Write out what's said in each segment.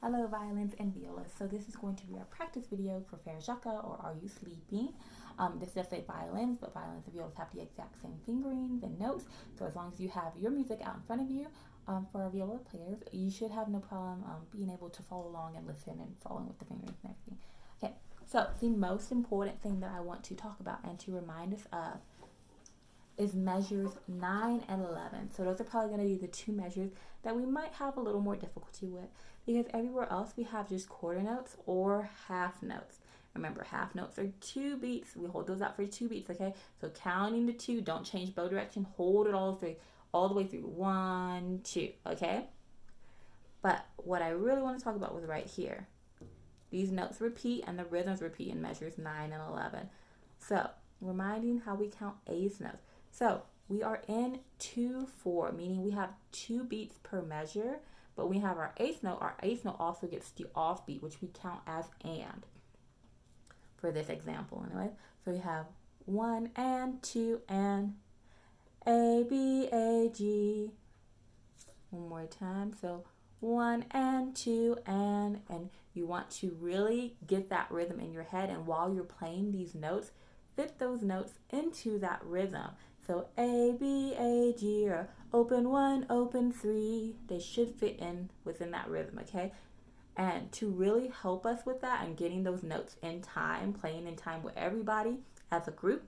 Hello violins and violas. So this is going to be our practice video for Fere Jaques or Are You Sleeping? This does say violins, but violins and violas have the exact same fingerings and notes. So as long as you have your music out in front of you, for our viola players, you should have no problem being able to follow along and listen and following with the fingerings and everything. Okay, so the most important thing that I want to talk about and to remind us of is measures 9 and 11. So those are probably going to be the two measures that we might have a little more difficulty with, because everywhere else we have just quarter notes or half notes. Remember, half notes are 2 beats. We hold those out for 2 beats, okay? So counting to 2, don't change bow direction. Hold it all the way through. 1, 2, okay? But what I really want to talk about was right here. These notes repeat and the rhythms repeat in measures 9 and 11. So reminding how we count eighth notes. So we are in 2/4, meaning we have 2 beats per measure, but we have our eighth note. Our eighth note also gets the off beat, which we count as and for this example anyway. So we have 1 and 2 and A, B, A, G. One more time. So 1 and 2 and you want to really get that rhythm in your head, and while you're playing these notes, fit those notes into that rhythm. So A, B, A, G, or open 1, open 3, they should fit in within that rhythm, okay? And to really help us with that and getting those notes in time, playing in time with everybody as a group,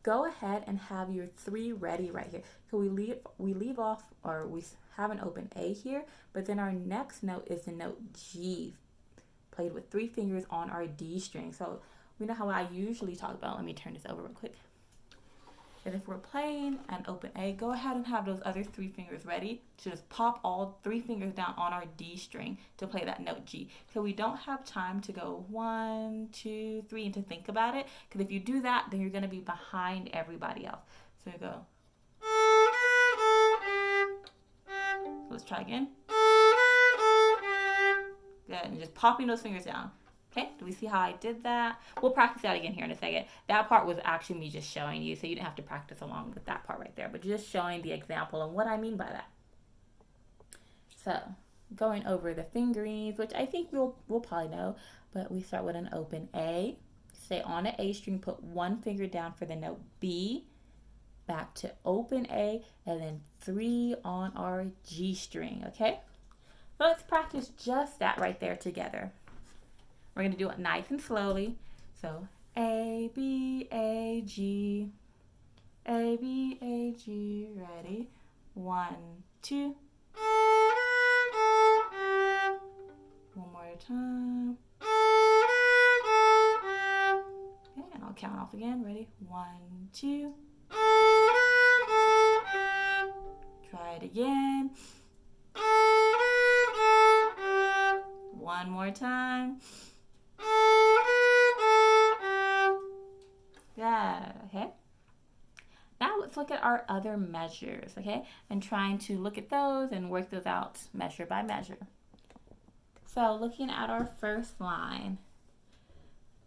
go ahead and have your 3 ready right here. So we leave off, or we have an open A here, but then our next note is the note G, played with 3 fingers on our D string. So we know how I usually talk about, let me turn this over real quick. And if we're playing an open A, go ahead and have those other 3 fingers ready to just pop all 3 fingers down on our D string to play that note G. So we don't have time to go 1, 2, 3 and to think about it, because if you do that, then you're going to be behind everybody else. So you go. Let's try again. Good, and just popping those fingers down. Okay, do we see how I did that? We'll practice that again here in a second. That part was actually me just showing you, so you didn't have to practice along with that part right there, but just showing the example and what I mean by that. So, going over the fingerings, which I think we'll probably know, but we start with an open A. Stay on the A string, put 1 finger down for the note B, back to open A, and then 3 on our G string, okay? So let's practice just that right there together. We're going to do it nice and slowly. So A, B, A, G, A, B, A, G, ready? 1, 2. One more time. Okay, and I'll count off again. Ready? 1, 2. Try it again. One more time. Yeah, okay. Now let's look at our other measures, okay? And trying to look at those and work those out measure by measure. So looking at our first line,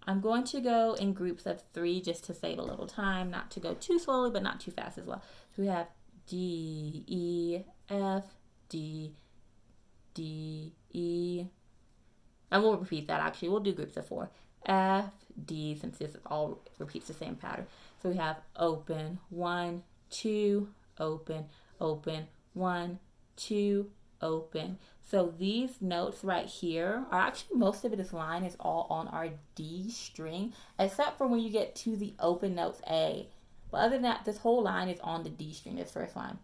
I'm going to go in groups of 3 just to save a little time, not to go too slowly, but not too fast as well. So we have D, E, F, D, D, E. And we'll repeat that actually. We'll do groups of 4. F, D, since this all repeats the same pattern. So we have open, 1, 2, open, open, 1, 2, open. So these notes right here are actually, most of this line is all on our D string, except for when you get to the open notes A. But other than that, this whole line is on the D string, this first line.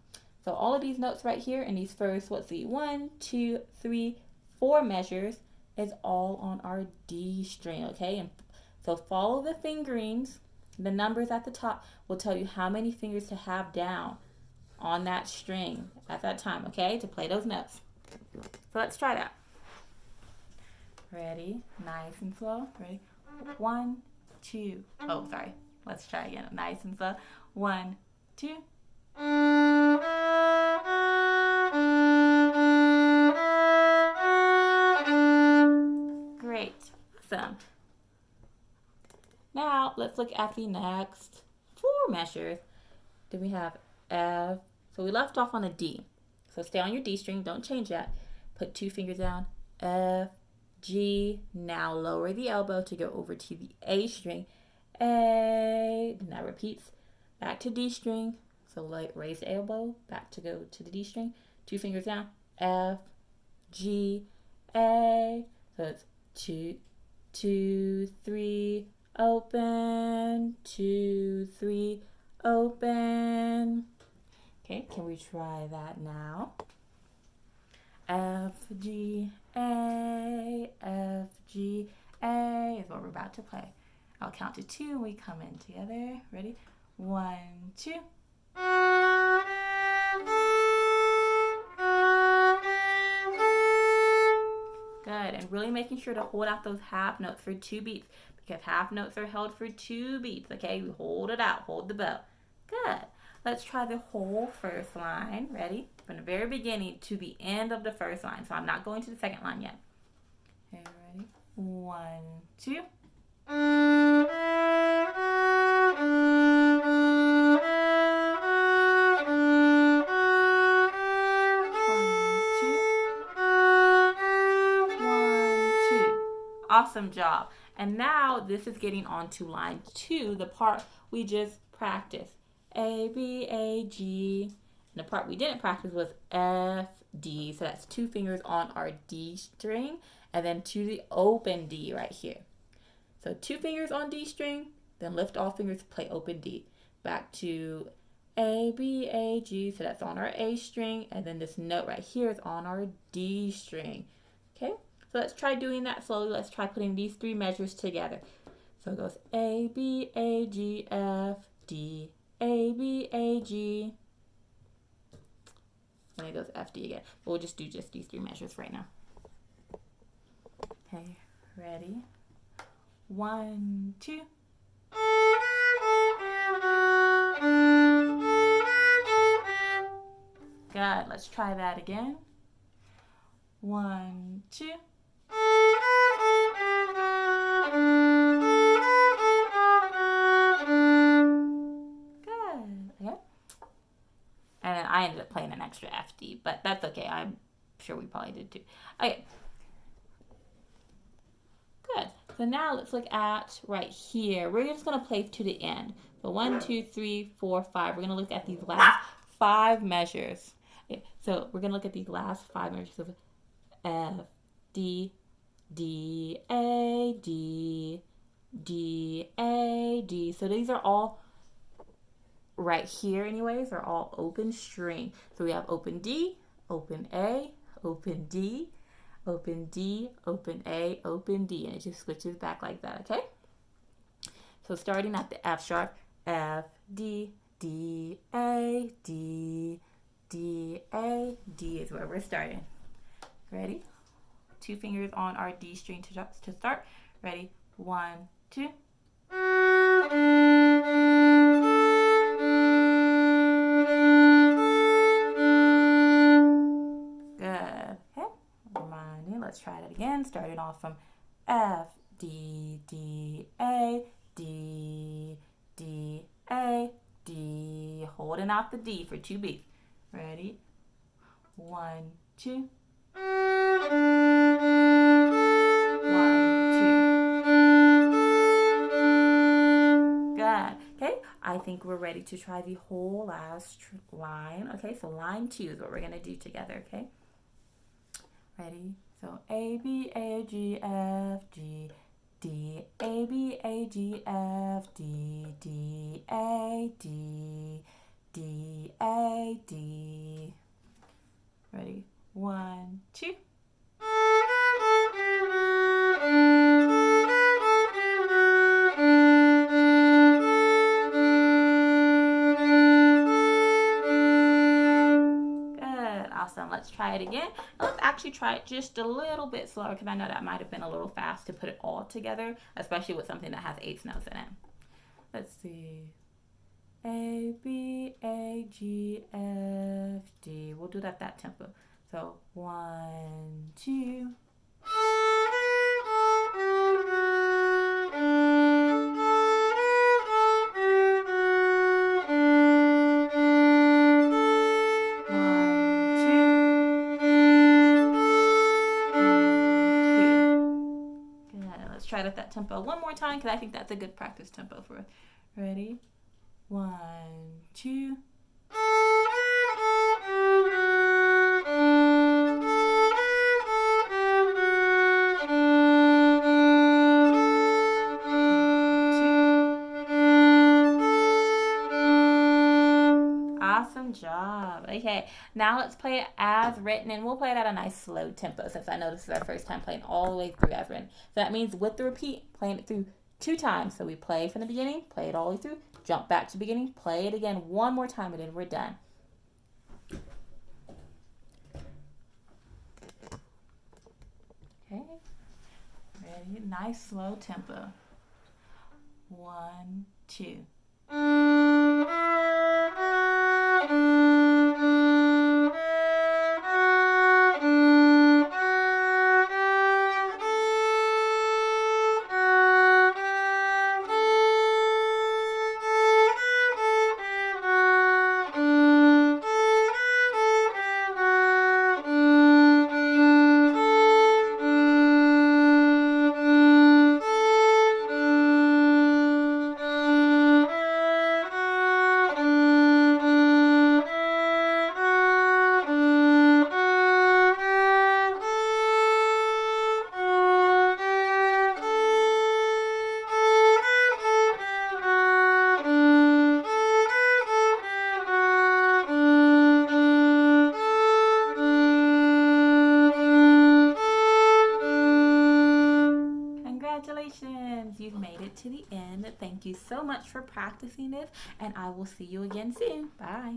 So all of these notes right here and these first, 1, 2, 3, 4 measures is all on our D string, okay? And so follow the fingerings. The numbers at the top will tell you how many fingers to have down on that string at that time, okay? To play those notes. So let's try that. Ready? Nice and slow. Ready? 1, 2. Oh, sorry. Let's try again. Nice and slow. 1, 2. Great. Awesome. Now, let's look at the next 4 measures. Then we have F. So we left off on a D. So stay on your D string. Don't change that. Put 2 fingers down. F, G. Now lower the elbow to go over to the A string. A. Then that repeats back to D string. So raise the elbow back to go to the D string. 2 fingers down. F, G, A. So it's 2, 2, 3, open. 2, 3, open. Okay, can we try that now? F, G, A, F, G, A is what we're about to play. I'll count to 2 and we come in together. Ready? 1, 2. Good, and really making sure to hold out those half notes for 2 beats, because half notes are held for 2 beats, okay? We hold it out, hold the bow. Good. Let's try the whole first line. Ready? From the very beginning to the end of the first line. So I'm not going to the second line yet. Okay, ready? 1, 2. 1, 2. Awesome job. And now this is getting on to line 2, the part we just practiced. A, B, A, G. And the part we didn't practice was F, D. So that's 2 fingers on our D string and then to the open D right here. So 2 fingers on D string, then lift all fingers, play open D. Back to A, B, A, G. So that's on our A string, and then this note right here is on our D string. Okay, so let's try doing that slowly. Let's try putting these 3 measures together. So it goes A, B, A, G, F, D, A, B, A, G. And it goes F, D again. We'll just do just these 3 measures right now. Okay, ready? 1, 2. Good. Let's try that again. 1, 2. Good. Okay. And I ended up playing an extra FD, but that's okay. I'm sure we probably did too. Okay. Good. So now let's look at right here. We're just going to play to the end. So 1, 2, 3, 4, 5. We're going to look at these last 5 measures. Okay. So we're going to look at these last 5 measures of F, D, D, A, D, D, A, D. So these are all right here anyways, are all open string. So we have open D, open A, open D, open D, open A, open D, and it just switches back like that, okay? So starting at the F sharp, F, D, D, A, D, D, A, D is where we're starting. Ready? 2 fingers on our D string to start. Ready? 1, 2. Let's try that again. Starting off from F, D, D, A, D, D, A, D. Holding out the D for 2 beats. Ready? 1, 2. 1, 2. Good. Okay, I think we're ready to try the whole last line. Okay, so line 2 is what we're going to do together, okay? Ready? So A, B, A, G, F, G, D, A, B, A, G, F, D, D, A, D, D, A, D. Ready? 1, 2. Awesome. Let's try it again. Let's actually try it just a little bit slower because I know that might have been a little fast to put it all together, especially with something that has 8 notes in it. Let's see. A, B, A, G, F, D. We'll do that tempo. So 1, 2. try it at that tempo one more time because I think that's a good practice tempo for us. Ready? 1, 2. Awesome job. Okay, now let's play it as written, and we'll play it at a nice slow tempo since I know this is our first time playing all the way through as written. So that means with the repeat, playing it through 2 times. So we play from the beginning, play it all the way through, jump back to the beginning, play it again one more time, and then we're done. Okay, ready? Nice slow tempo. 1, 2. Congratulations, you've made it to the end. Thank you so much for practicing this, and I will see you again soon. Bye.